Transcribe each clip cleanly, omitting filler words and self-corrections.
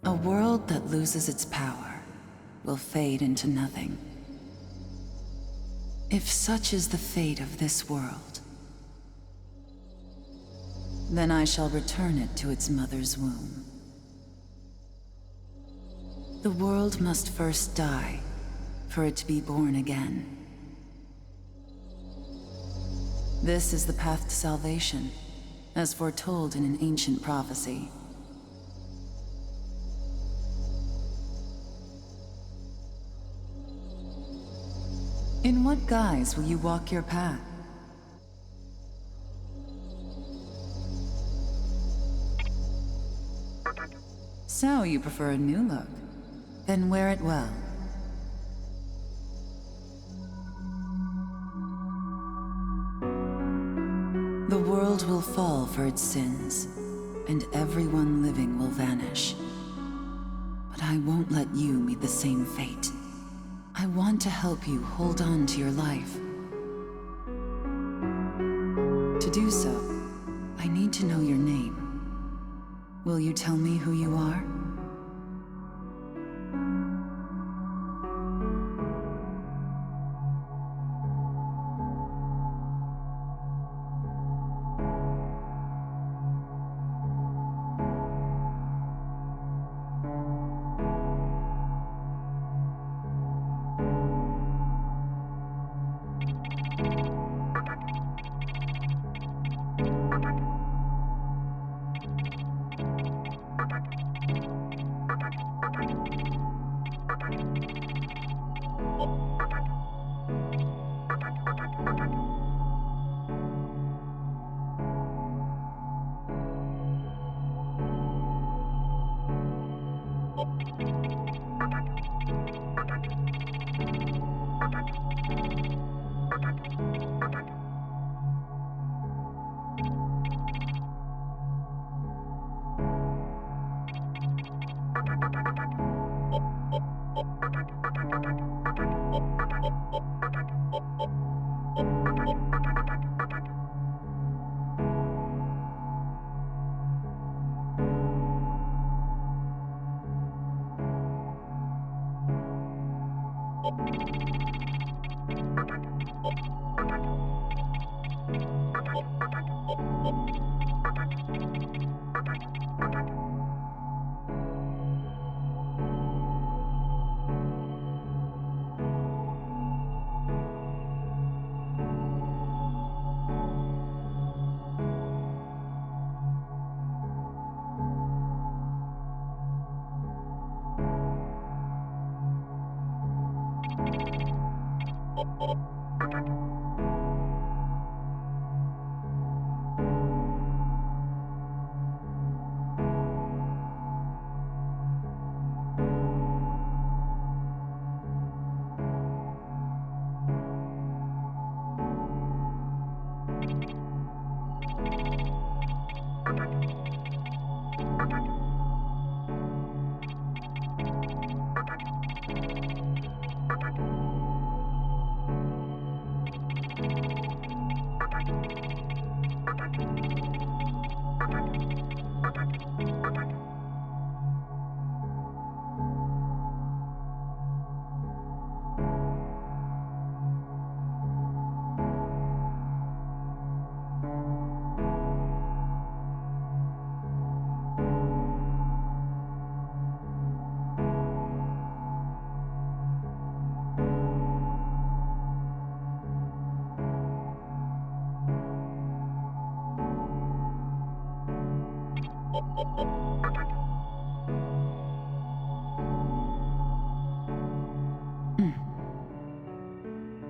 A world that loses its power will fade into nothing. If such is the fate of this world, then I shall return it to its mother's womb. The world must first die for it to be born again. This is the path to salvation, as foretold in an ancient prophecy. In what guise will you walk your path? So you prefer a new look? Then wear it well. The world will fall for its sins, and everyone living will vanish. But I won't let you meet the same fate. I want to help you hold on to your life. To do so, I need to know your name. Will you tell me who you are?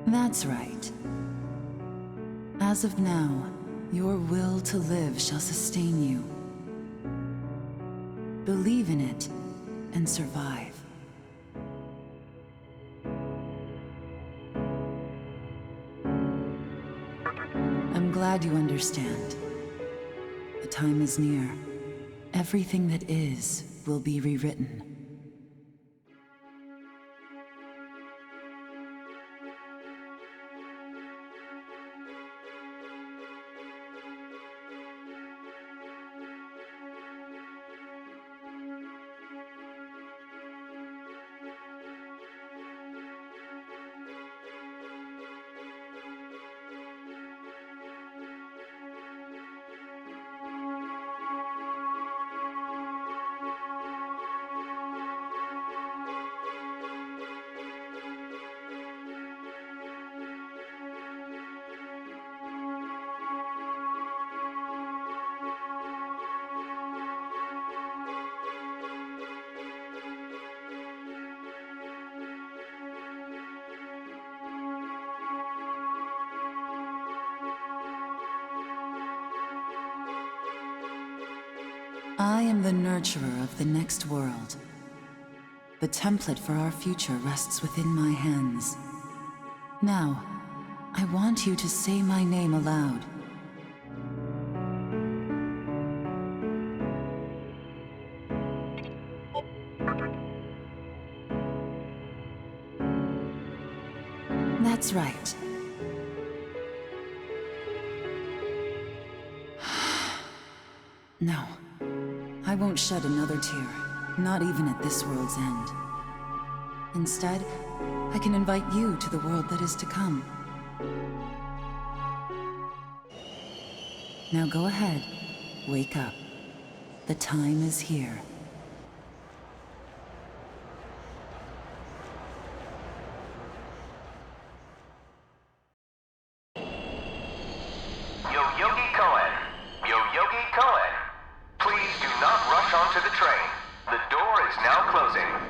That's right. As of now, your will to live shall sustain you. Believe in it, and survive. I'm glad you understand. The time is near. Everything that is will be rewritten. I am the nurturer of the next world. The template for our future rests within my hands. Now, I want you to say my name aloud. That's right. No. I won't shed another tear, not even at this world's end. Instead, I can invite you to the world that is to come. Now go ahead, wake up. The time is here. Onto the train. The door is now closing.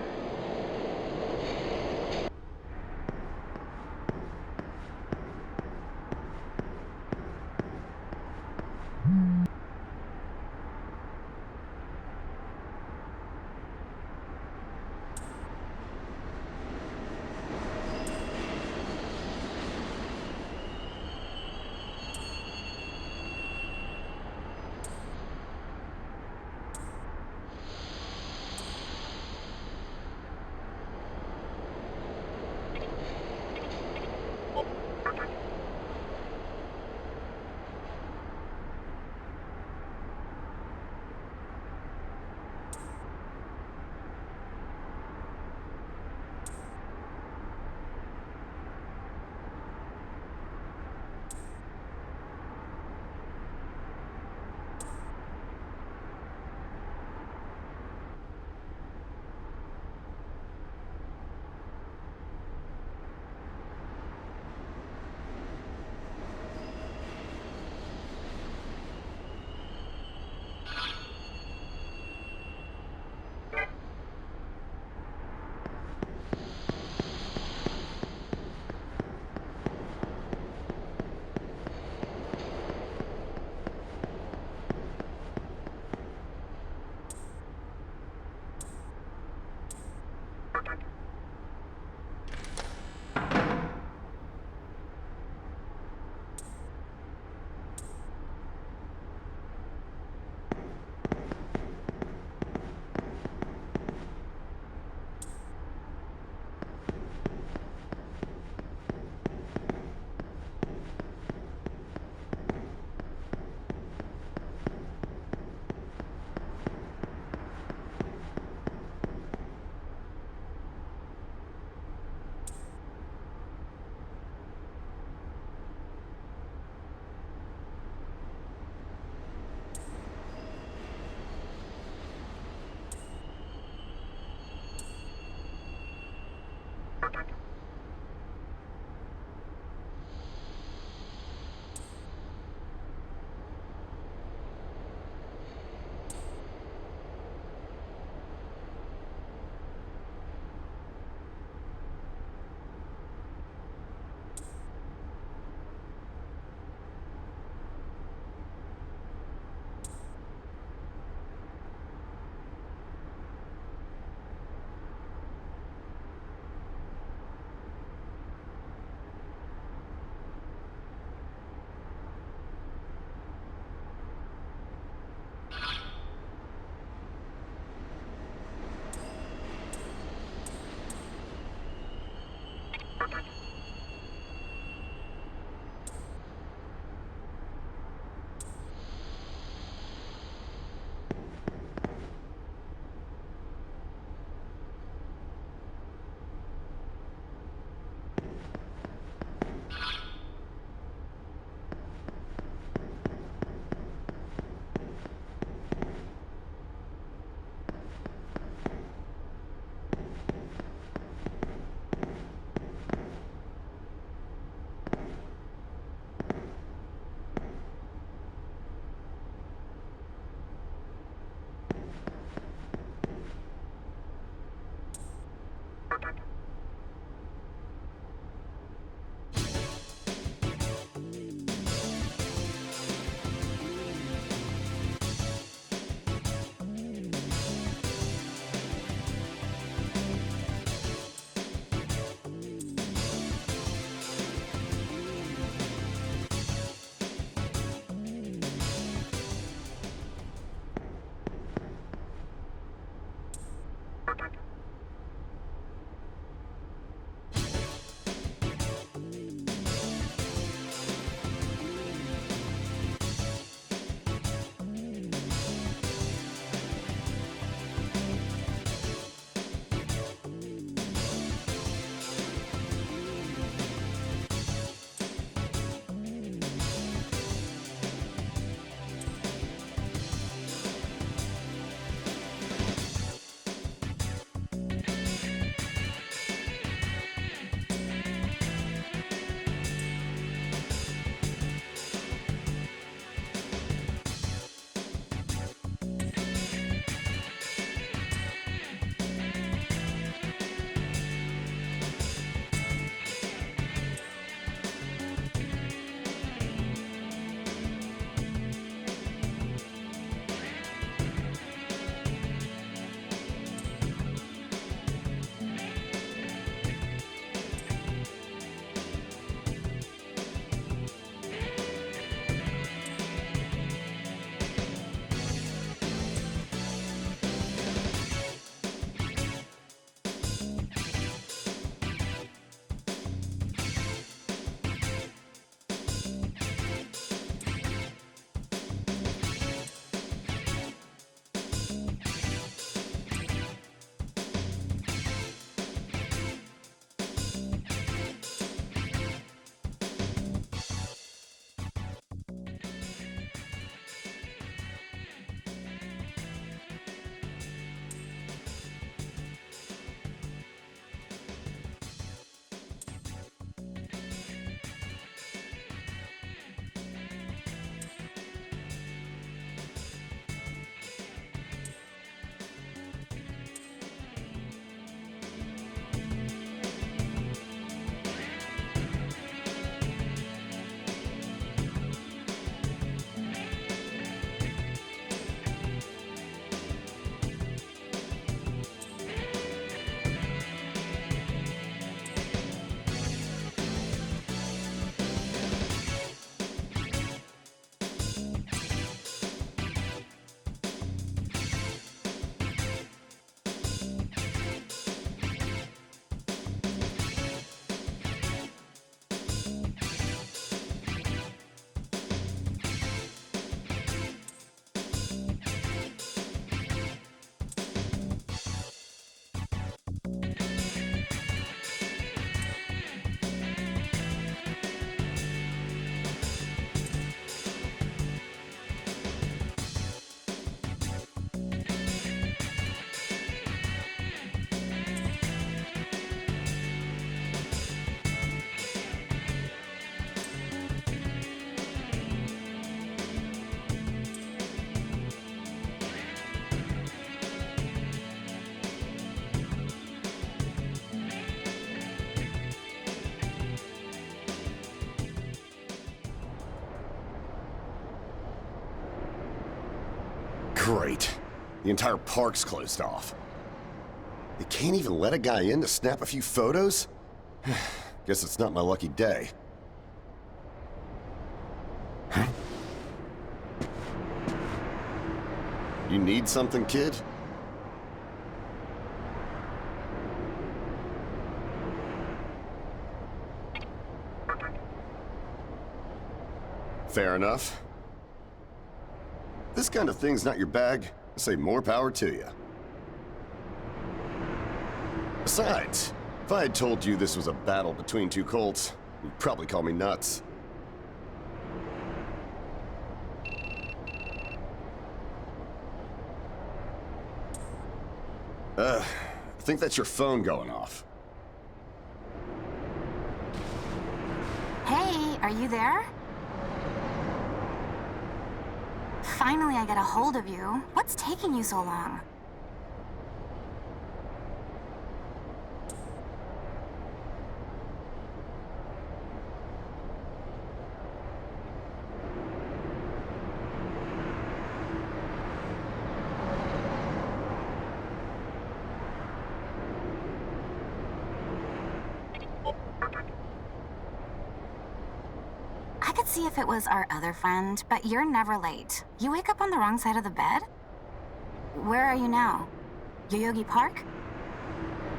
Great. The entire park's closed off. They can't even let a guy in to snap a few photos? Guess it's not my lucky day. Huh? You need something, kid? Fair enough. This kind of thing's not your bag. I say more power to you. Besides, if I had told you this was a battle between two Colts, you'd probably call me nuts. I think that's your phone going off. Hey, are you there? Finally, I get a hold of you. What's taking you so long? I could see if it was our other friend, but you're never late. You wake up on the wrong side of the bed? Where are you now? Yoyogi Park?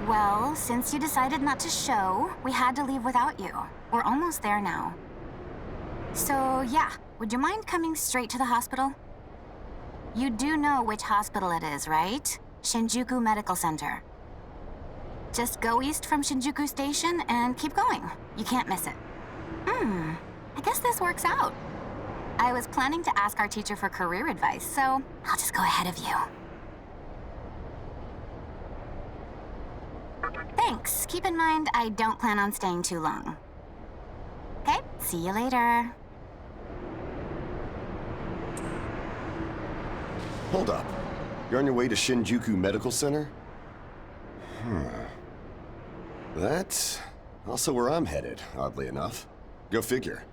Well, since you decided not to show, we had to leave without you. We're almost there now. So, yeah, would you mind coming straight to the hospital? You do know which hospital it is, right? Shinjuku Medical Center. Just go east from Shinjuku Station and keep going. You can't miss it. I guess this works out. I was planning to ask our teacher for career advice, so I'll just go ahead of you. Thanks. Keep in mind, I don't plan on staying too long. Okay, see you later. Hold up. You're on your way to Shinjuku Medical Center? That's also where I'm headed, oddly enough. Go figure.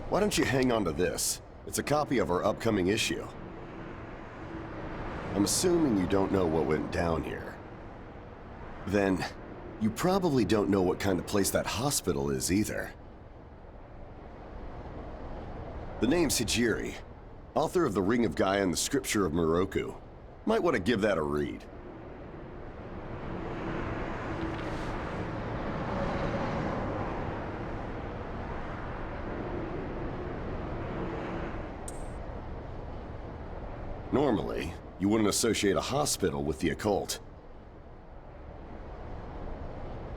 Why don't you hang on to this? It's a copy of our upcoming issue. I'm assuming you don't know what went down here. Then, you probably don't know what kind of place that hospital is either. The name's Hijiri, author of The Ring of Gaia and the Scripture of Miroku. Might want to give that a read. Normally, you wouldn't associate a hospital with the occult.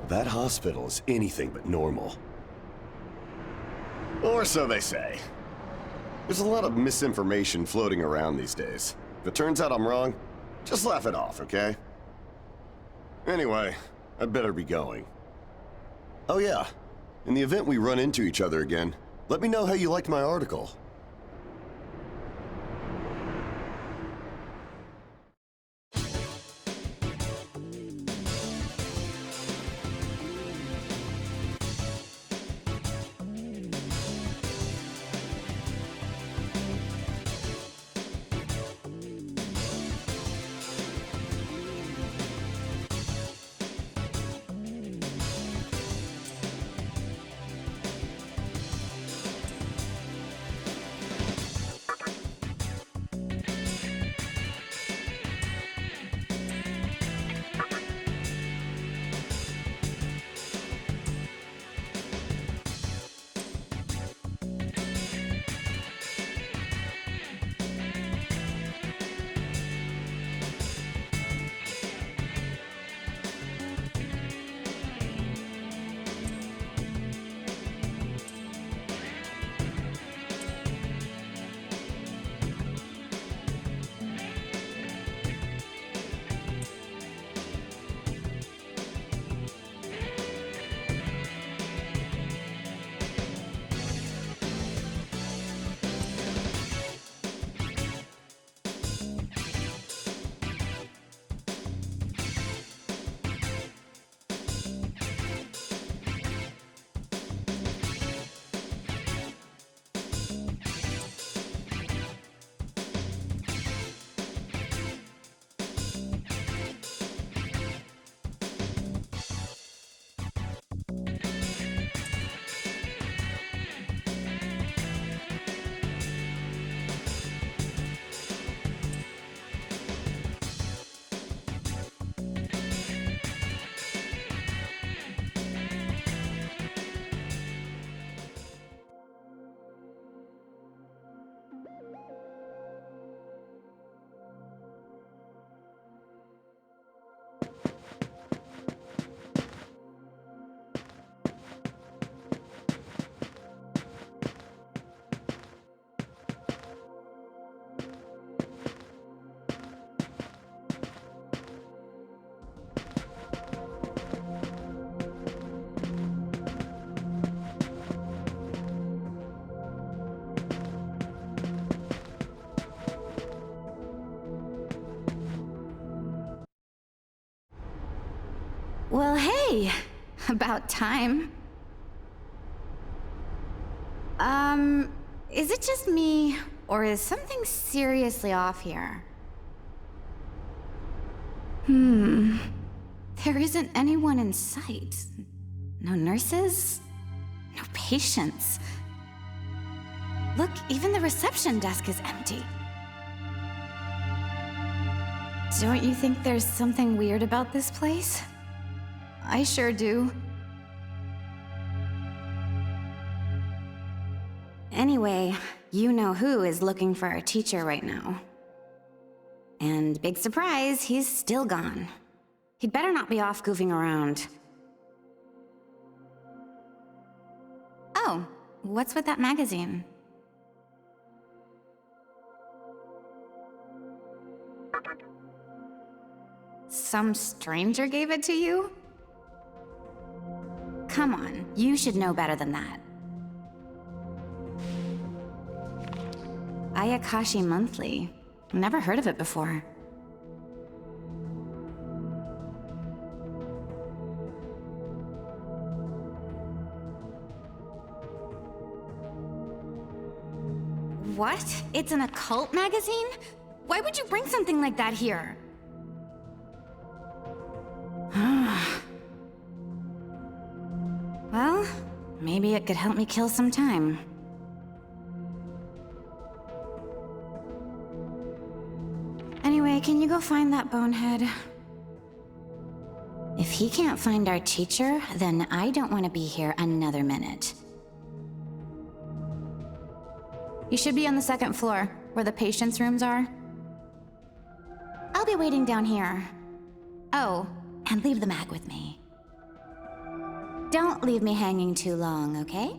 That hospital is anything but normal. Or so they say. There's a lot of misinformation floating around these days. If it turns out I'm wrong, just laugh it off, okay? Anyway, I'd better be going. Oh yeah, in the event we run into each other again, let me know how you liked my article. Hey, about time. Is it just me, or is something seriously off here? There isn't anyone in sight. No nurses, no patients. Look, even the reception desk is empty. Don't you think there's something weird about this place? I sure do. Anyway, you know who is looking for our teacher right now. And big surprise, he's still gone. He'd better not be off goofing around. Oh, what's with that magazine? Some stranger gave it to you? Come on, you should know better than that. Ayakashi Monthly. Never heard of it before. What? It's an occult magazine? Why would you bring something like that here? Well, maybe it could help me kill some time. Anyway, can you go find that bonehead? If he can't find our teacher, then I don't want to be here another minute. You should be on the second floor, where the patients' rooms are. I'll be waiting down here. Oh, and leave the mag with me. Don't leave me hanging too long, okay?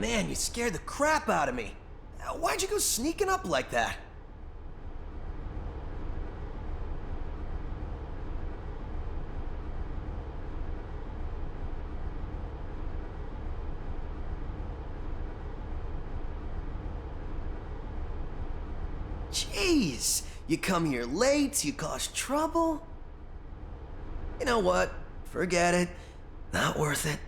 Man, you scared the crap out of me. Why'd you go sneaking up like that? Jeez, you come here late, you cause trouble. You know what? Forget it. Not worth it.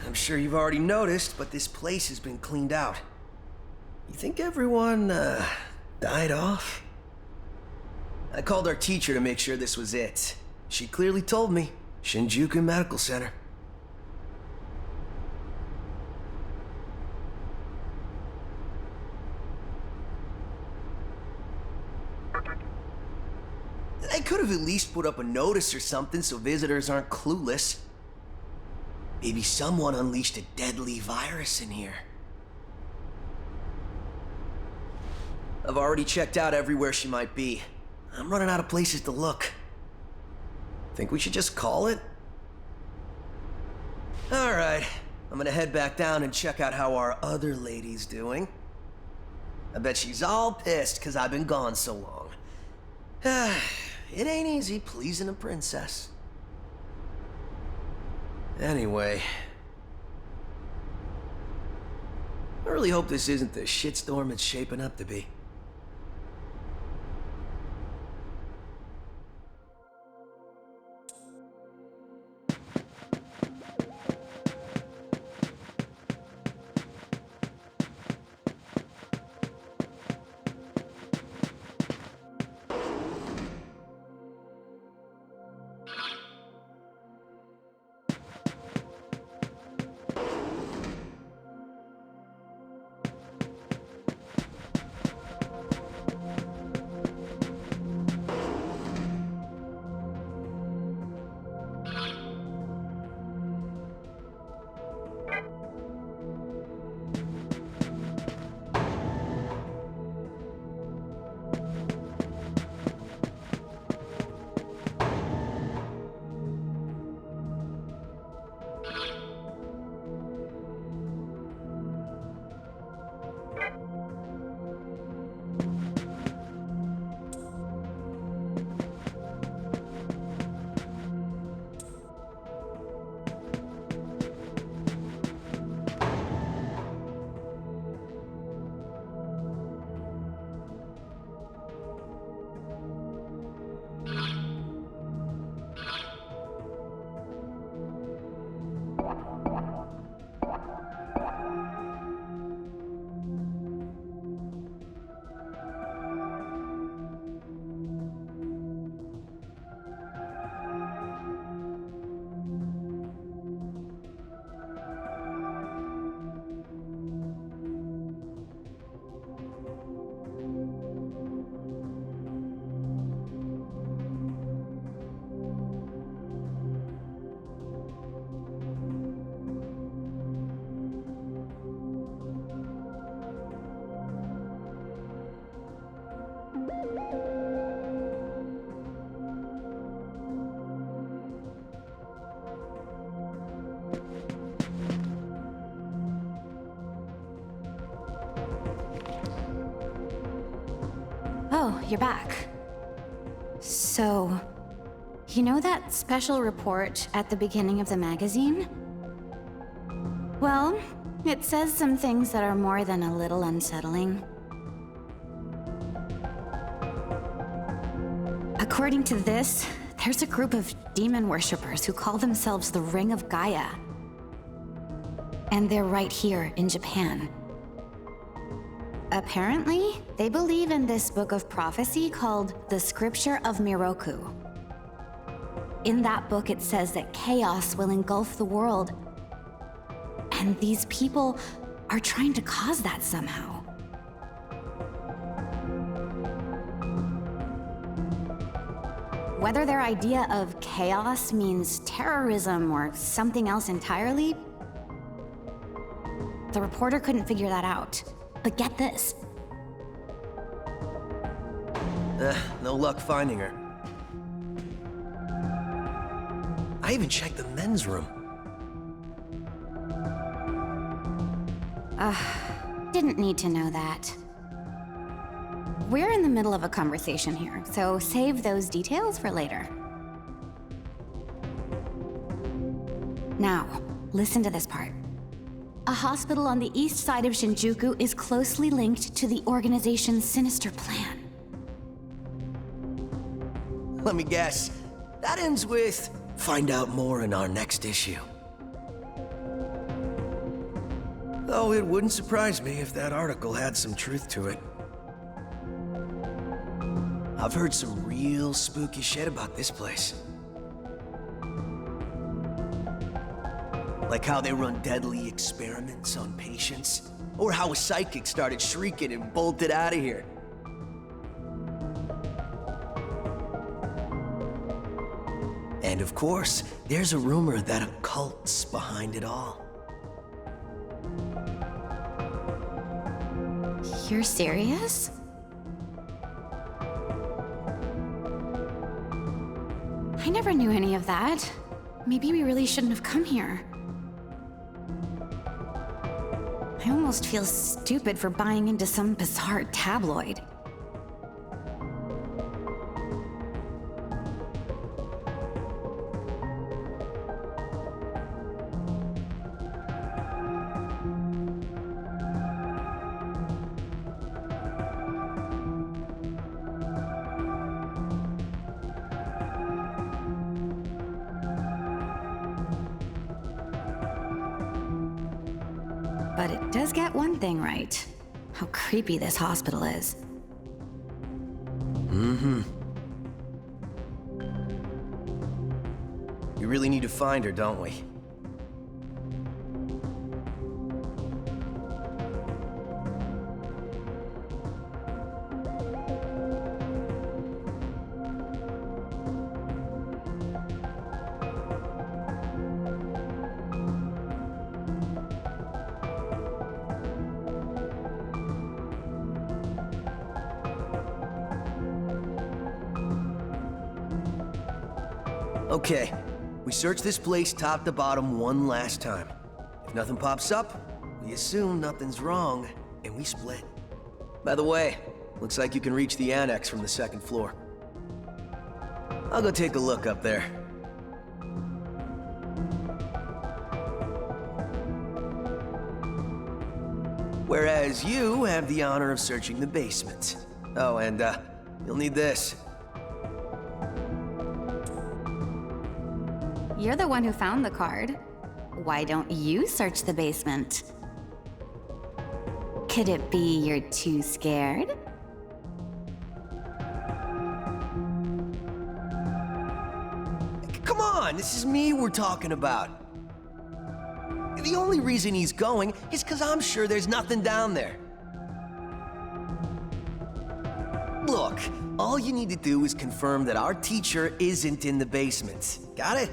I'm sure you've already noticed, but this place has been cleaned out. You think everyone, died off? I called our teacher to make sure this was it. She clearly told me. Shinjuku Medical Center. They could have at least put up a notice or something so visitors aren't clueless. Maybe someone unleashed a deadly virus in here. I've already checked out everywhere she might be. I'm running out of places to look. Think we should just call it? Alright, I'm gonna head back down and check out how our other lady's doing. I bet she's all pissed because I've been gone so long. It ain't easy pleasing a princess. Anyway, I really hope this isn't the shitstorm it's shaping up to be. Oh, you're back. So, you know that special report at the beginning of the magazine? Well, it says some things that are more than a little unsettling. According to this, there's a group of demon worshippers who call themselves the Ring of Gaia. And they're right here in Japan. Apparently, they believe in this book of prophecy called the Scripture of Miroku. In that book, it says that chaos will engulf the world. And these people are trying to cause that somehow. Whether their idea of chaos means terrorism or something else entirely, the reporter couldn't figure that out. But get this. No luck finding her. I even checked the men's room. Didn't need to know that. We're in the middle of a conversation here, so save those details for later. Now, listen to this part. A hospital on the east side of Shinjuku is closely linked to the organization's sinister plan. Let me guess. That ends with, find out more in our next issue. Though it wouldn't surprise me if that article had some truth to it. I've heard some real spooky shit about this place. Like how they run deadly experiments on patients, or how a psychic started shrieking and bolted out of here. And of course, there's a rumor that a cult's behind it all. You're serious? I never knew any of that. Maybe we really shouldn't have come here. I almost feel stupid for buying into some bizarre tabloid. But it does get one thing right. How creepy this hospital is. We really need to find her, don't we? Okay, we search this place top to bottom one last time. If nothing pops up, we assume nothing's wrong, and we split. By the way, looks like you can reach the annex from the second floor. I'll go take a look up there. Whereas you have the honor of searching the basement. Oh, and you'll need this. You're the one who found the card. Why don't you search the basement? Could it be you're too scared? Come on, this is me we're talking about. The only reason he's going is because I'm sure there's nothing down there. Look, all you need to do is confirm that our teacher isn't in the basement. Got it?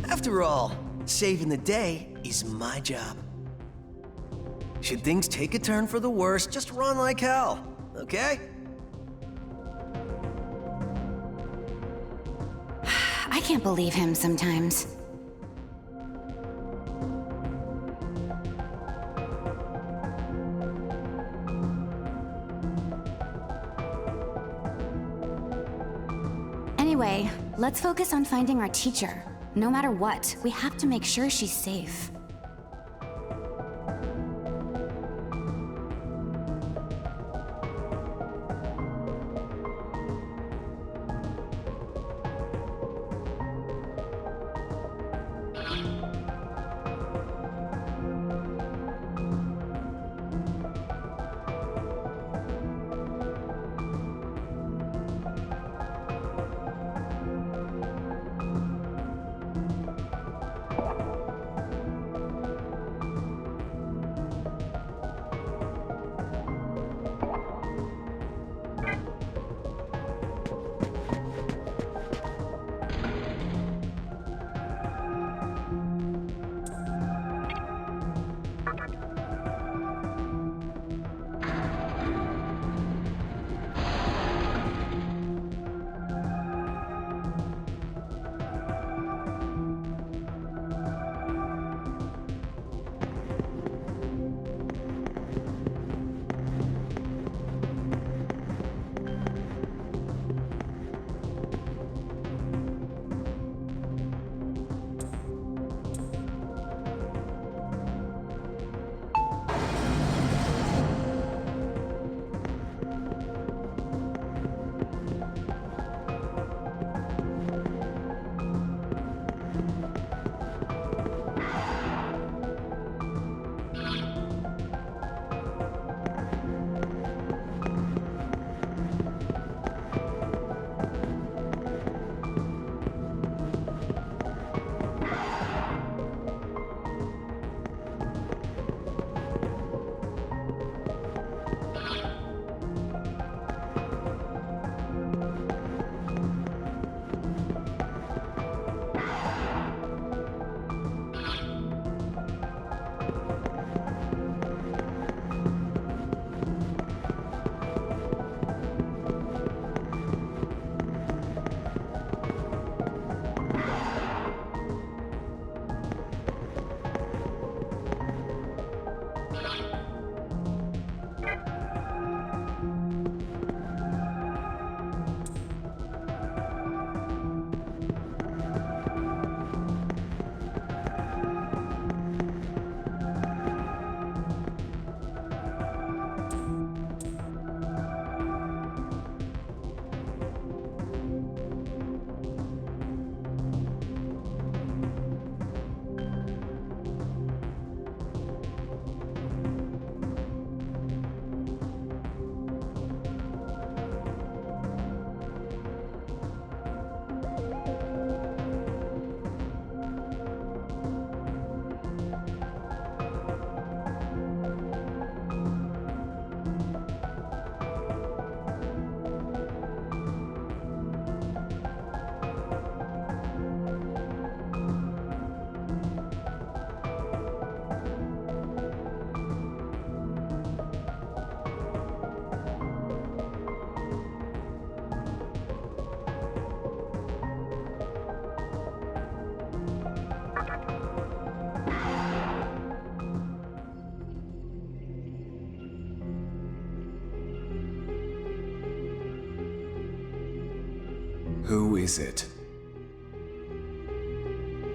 After all, saving the day is my job. Should things take a turn for the worse, just run like hell, okay? I can't believe him sometimes. Anyway, let's focus on finding our teacher. No matter what, we have to make sure she's safe. Who is it?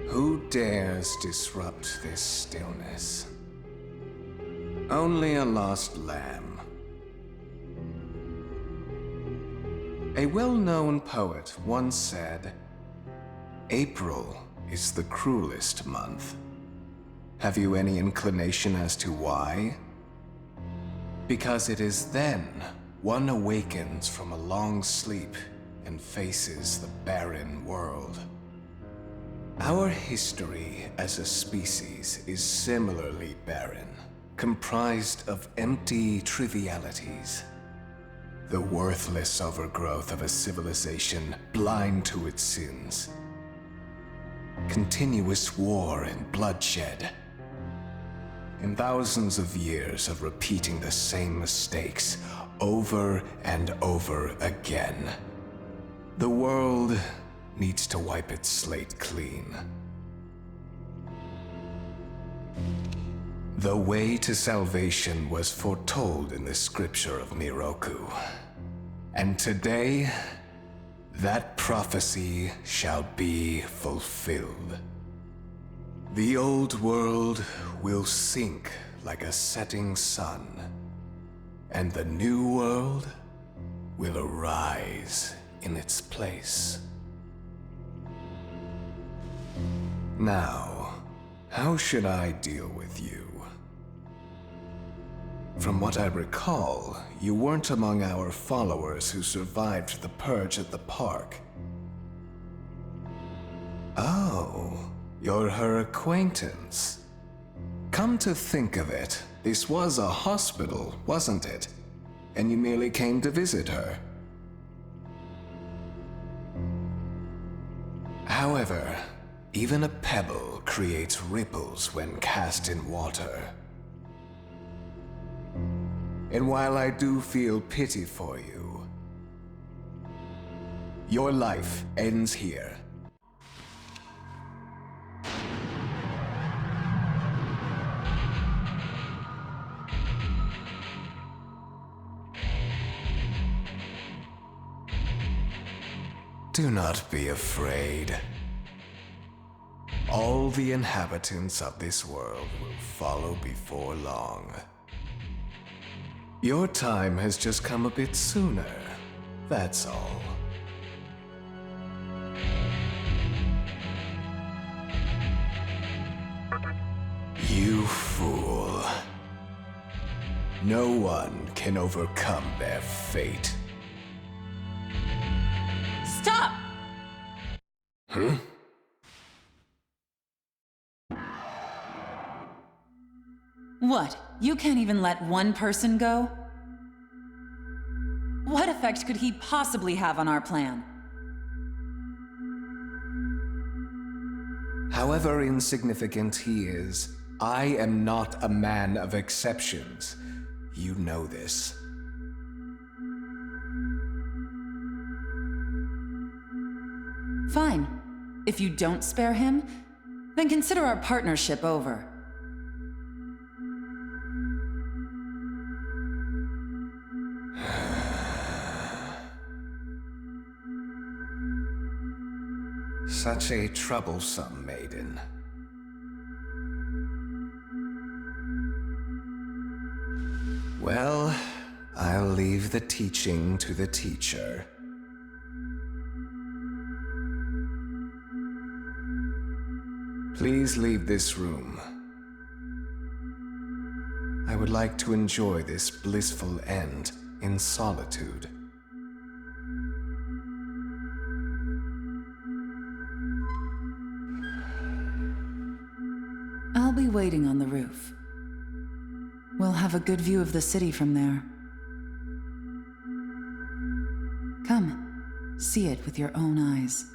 Who dares disrupt this stillness? Only a lost lamb. A well-known poet once said, "April is the cruelest month." Have you any inclination as to why? Because it is then one awakens from a long sleep and faces the barren world. Our history as a species is similarly barren, comprised of empty trivialities. The worthless overgrowth of a civilization blind to its sins. Continuous war and bloodshed. And thousands of years of repeating the same mistakes over and over again. The world needs to wipe its slate clean. The way to salvation was foretold in the scripture of Miroku. And today, that prophecy shall be fulfilled. The old world will sink like a setting sun, and the new world will arise in its place. Now, how should I deal with you? From what I recall, you weren't among our followers who survived the purge at the park. Oh, you're her acquaintance. Come to think of it, this was a hospital, wasn't it? And you merely came to visit her. However, even a pebble creates ripples when cast in water. And while I do feel pity for you, your life ends here. Do not be afraid. All the inhabitants of this world will follow before long. Your time has just come a bit sooner, that's all. You fool. No one can overcome their fate. Stop! Huh? What? You can't even let one person go? What effect could he possibly have on our plan? However insignificant he is, I am not a man of exceptions. You know this. Fine. If you don't spare him, then consider our partnership over. Such a troublesome maiden. Well, I'll leave the teaching to the teacher. Please leave this room. I would like to enjoy this blissful end in solitude. I'll be waiting on the roof. We'll have a good view of the city from there. Come, see it with your own eyes.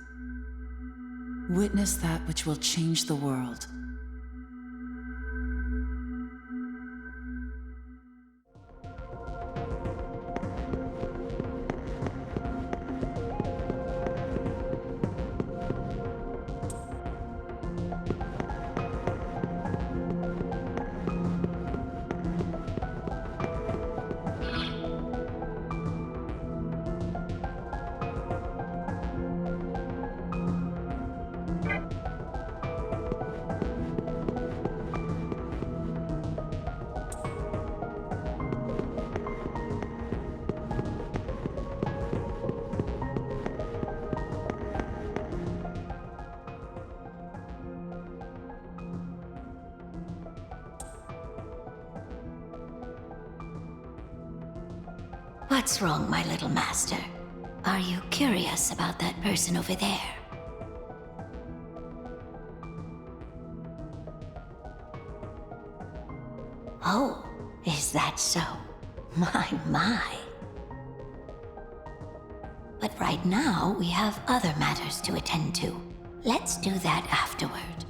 Witness that which will change the world. What's wrong, my little master? Are you curious about that person over there? Oh, is that so? My. But right now, we have other matters to attend to. Let's do that afterward.